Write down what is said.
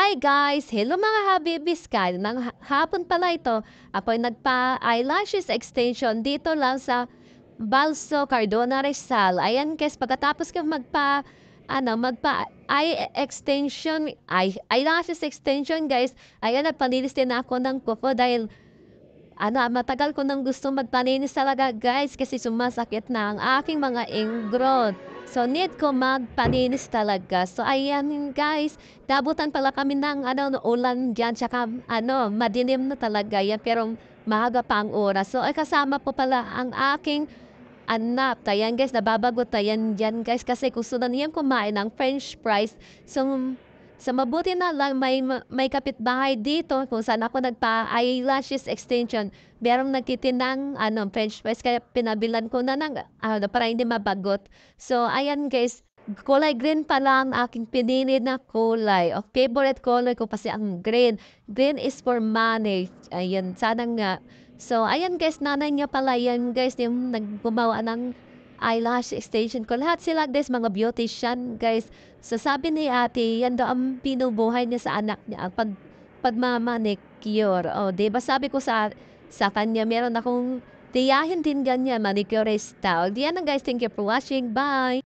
Hi guys! Hello mga habibis! Kahit ng hapon pala ito, ako ay nagpa-eyelashes extension dito lang sa Balso, Cardona, Rizal. Ayan guys, pagkatapos ko magpa-eye extension, eyelashes extension guys, ayan nagpanilis din ako ng kuko dahil matagal ko nang gusto magpalinis talaga guys kasi sumasakit na ang aking mga ingrown. So need ko magpalinis talaga. So ayan guys, nabutan pala kami ng ulan diyan tsaka madilim na talaga yan pero maaga pa ang oras. So ay kasama po pala ang aking anak. Ayan guys, nababagot na yan dyan guys kasi gusto na niyan kumain ng french fries. So sa mabuti na lang may kapitbahay dito kung saan ako nagpa-eyelashes extension. Merong nagtitinang french fries kaya pinabilan ko na ng para hindi mabagot. So ayan guys, kulay green pala ang aking pinili na kulay. O favorite color ko kasi ang green. Green is for money. Ayan, sana nga. So ayan guys, nanay niya pala yan guys, yung naggumawa ng eyelash extension ko. Lahat sila guys, mga beautician guys. So sabi ni ate, yan daw ang binubuhay niya sa anak niya, ang pagmamanicure. O, di ba sabi ko sa kanya, meron akong tiyahin din ganyan, manicurista. O, di yan na guys, thank you for watching. Bye!